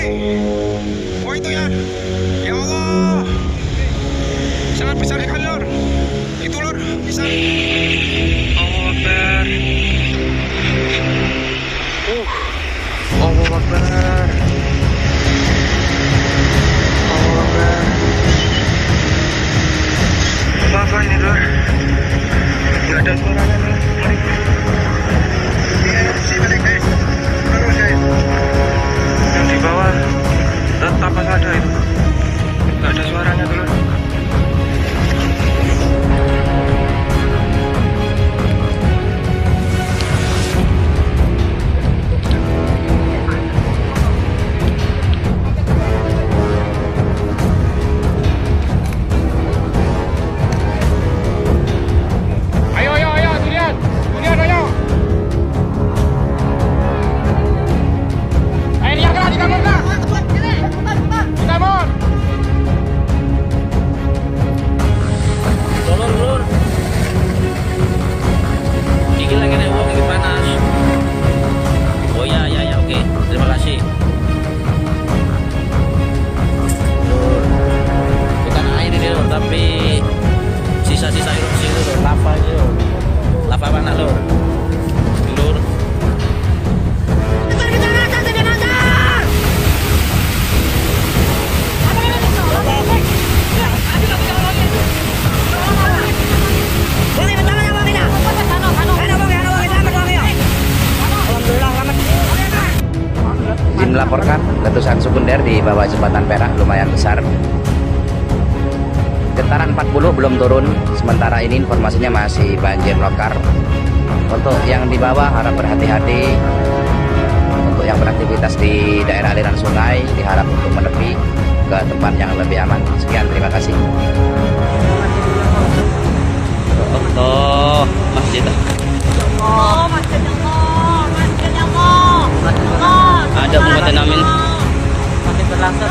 gede. Oh itu ya. Ya Allah. Sangat besar sekali lor. Itu lor, besar. Allah Akbar. Allah Akbar. Allah Akbar. Apa ini lor? Gak ada suaranya nih. Yang di bawah tetap ada itu. Gak ada suaranya tuh lor. Melaporkan letusan sekunder di bawah jembatan Perak lumayan besar. Getaran 40 belum turun, sementara ini informasinya masih banjir lokal. Untuk yang di bawah harap berhati-hati. Untuk yang beraktivitas di daerah aliran sungai diharap untuk menepi ke tempat yang lebih aman. Sekian, terima kasih. Oh, masjid. Oh, masjid Allah, masjid Allah. Ada pembuatan amin. Makin berlangsung.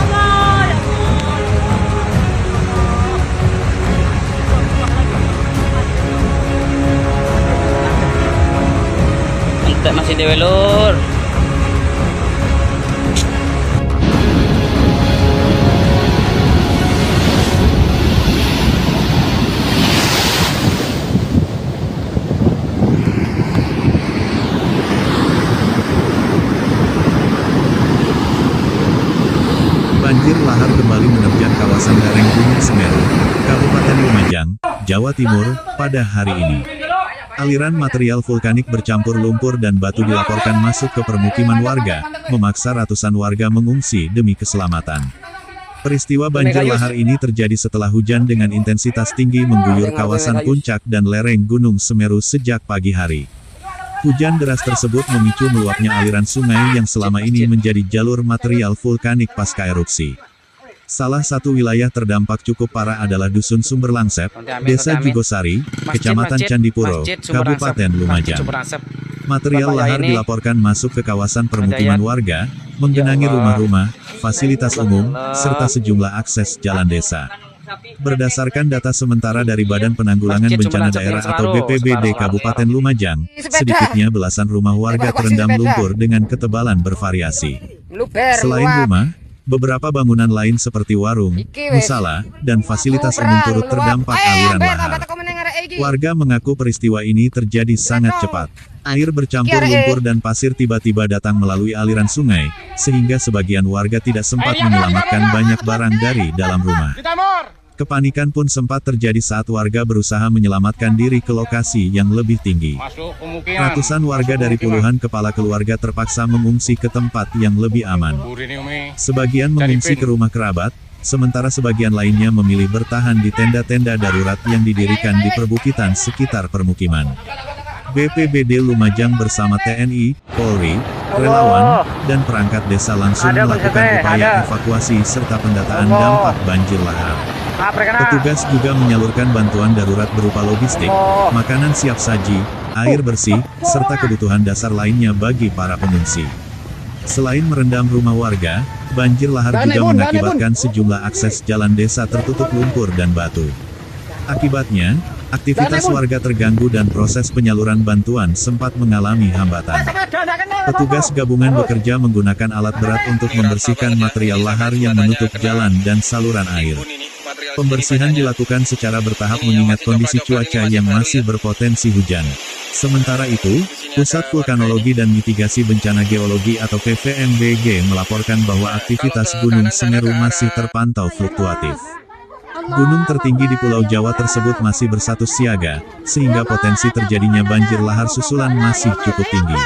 Entek masih dewe lur. Banjir lahar kembali menerjang kawasan lereng Gunung Semeru, Kabupaten Lumajang, Jawa Timur, pada hari ini. Aliran material vulkanik bercampur lumpur dan batu dilaporkan masuk ke permukiman warga, memaksa ratusan warga mengungsi demi keselamatan. Peristiwa banjir lahar ini terjadi setelah hujan dengan intensitas tinggi mengguyur kawasan puncak dan lereng Gunung Semeru sejak pagi hari. Hujan deras tersebut memicu meluapnya aliran sungai yang selama ini menjadi jalur material vulkanik pasca erupsi. Salah satu wilayah terdampak cukup parah adalah Dusun Sumber Langsep, Desa Jugosari, Kecamatan Candipuro, Kabupaten Lumajang. Material lahar dilaporkan masuk ke kawasan permukiman warga, menggenangi rumah-rumah, fasilitas umum, serta sejumlah akses jalan desa. Berdasarkan data sementara dari Badan Penanggulangan Bencana Daerah atau BPBD Kabupaten Lumajang, sedikitnya belasan rumah warga terendam lumpur dengan ketebalan bervariasi. Selain rumah, beberapa bangunan lain seperti warung, musala, dan fasilitas umum turut terdampak aliran lahar. Warga mengaku peristiwa ini terjadi sangat cepat. Air bercampur lumpur dan pasir tiba-tiba datang melalui aliran sungai, sehingga sebagian warga tidak sempat menyelamatkan banyak barang dari dalam rumah. Kepanikan pun sempat terjadi saat warga berusaha menyelamatkan diri ke lokasi yang lebih tinggi. Ratusan warga dari puluhan kepala keluarga terpaksa mengungsi ke tempat yang lebih aman. Sebagian mengungsi ke rumah kerabat, sementara sebagian lainnya memilih bertahan di tenda-tenda darurat yang didirikan di perbukitan sekitar permukiman. BPBD Lumajang bersama TNI, Polri, relawan, dan perangkat desa langsung melakukan upaya evakuasi serta pendataan dampak banjir lahar. Petugas juga menyalurkan bantuan darurat berupa logistik, makanan siap saji, air bersih, serta kebutuhan dasar lainnya bagi para pengungsi. Selain merendam rumah warga, banjir lahar juga mengakibatkan sejumlah akses jalan desa tertutup lumpur dan batu. Akibatnya, Aktivitas warga terganggu dan proses penyaluran bantuan sempat mengalami hambatan. Petugas gabungan bekerja menggunakan alat berat untuk membersihkan material lahar yang menutup jalan dan saluran air. Pembersihan dilakukan secara bertahap mengingat kondisi cuaca yang masih berpotensi hujan. Sementara itu, Pusat Vulkanologi dan Mitigasi Bencana Geologi atau PVMBG melaporkan bahwa aktivitas Gunung Semeru masih terpantau fluktuatif. Gunung tertinggi di Pulau Jawa tersebut masih berstatus siaga, sehingga potensi terjadinya banjir lahar susulan masih cukup tinggi.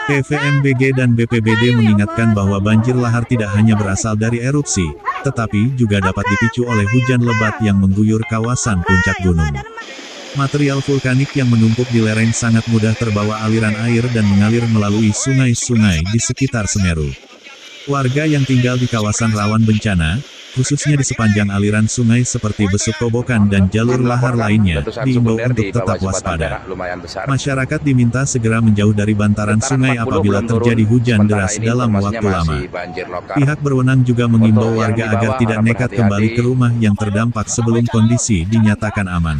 PVMBG dan BPBD mengingatkan bahwa banjir lahar tidak hanya berasal dari erupsi, tetapi juga dapat dipicu oleh hujan lebat yang mengguyur kawasan puncak gunung. Material vulkanik yang menumpuk di lereng sangat mudah terbawa aliran air dan mengalir melalui sungai-sungai di sekitar Semeru. Warga yang tinggal di kawasan rawan bencana, khususnya di sepanjang aliran sungai seperti Besuk Kobokan dan jalur lahar lainnya, diimbau untuk tetap waspada. Masyarakat diminta segera menjauh dari bantaran sungai apabila terjadi hujan deras dalam waktu lama. Pihak berwenang juga mengimbau warga agar tidak nekat kembali ke rumah yang terdampak sebelum kondisi dinyatakan aman.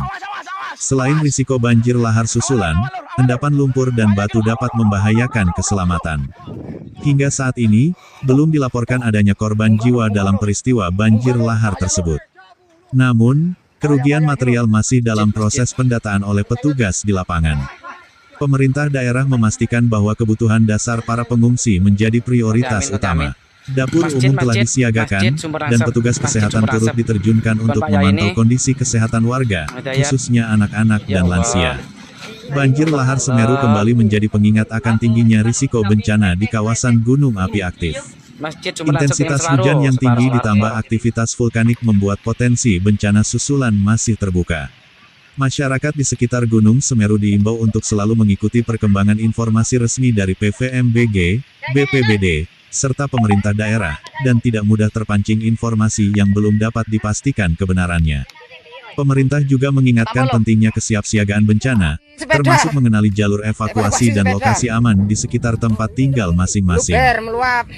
Selain risiko banjir lahar susulan, endapan lumpur dan batu dapat membahayakan keselamatan. Hingga saat ini, belum dilaporkan adanya korban jiwa dalam peristiwa banjir lahar tersebut. Namun, kerugian material masih dalam proses pendataan oleh petugas di lapangan. Pemerintah daerah memastikan bahwa kebutuhan dasar para pengungsi menjadi prioritas utama. Dapur umum telah disiagakan, dan petugas kesehatan turut diterjunkan untuk memantau kondisi kesehatan warga, khususnya anak-anak dan lansia. Banjir lahar Semeru kembali menjadi pengingat akan tingginya risiko bencana di kawasan gunung api aktif. Intensitas hujan yang tinggi ditambah aktivitas vulkanik membuat potensi bencana susulan masih terbuka. Masyarakat di sekitar Gunung Semeru diimbau untuk selalu mengikuti perkembangan informasi resmi dari PVMBG, BPBD, serta pemerintah daerah, dan tidak mudah terpancing informasi yang belum dapat dipastikan kebenarannya. Pemerintah juga mengingatkan pentingnya kesiapsiagaan bencana, termasuk mengenali jalur evakuasi dan lokasi aman di sekitar tempat tinggal masing-masing.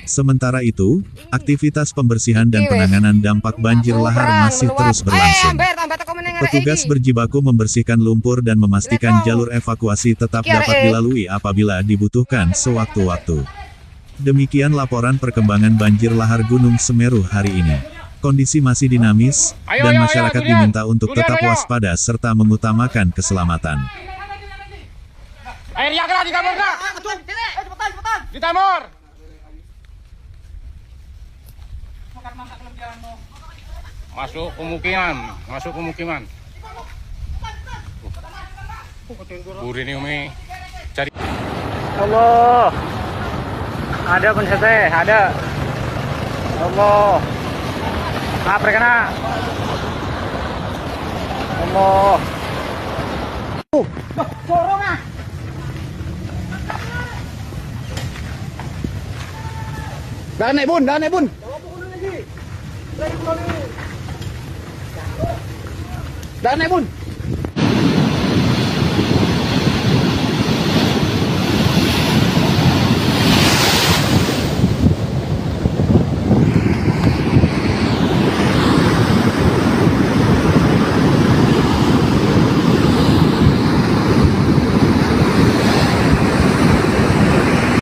Sementara itu, aktivitas pembersihan dan penanganan dampak banjir lahar masih terus berlangsung. Petugas berjibaku membersihkan lumpur dan memastikan jalur evakuasi tetap dapat dilalui apabila dibutuhkan sewaktu-waktu. Demikian laporan perkembangan banjir lahar Gunung Semeru hari ini. Kondisi masih dinamis, dan masyarakat diminta untuk tetap waspada serta mengutamakan keselamatan. Air yang di kamar nak. Cepetan. Di kamar. Masuk pemukiman. Buri ini Umi. Cari. Allah. Ada pensete, ada. Allah. Apa kena? Allah. Sorong ah. Dah naik bun. Dah naik bun.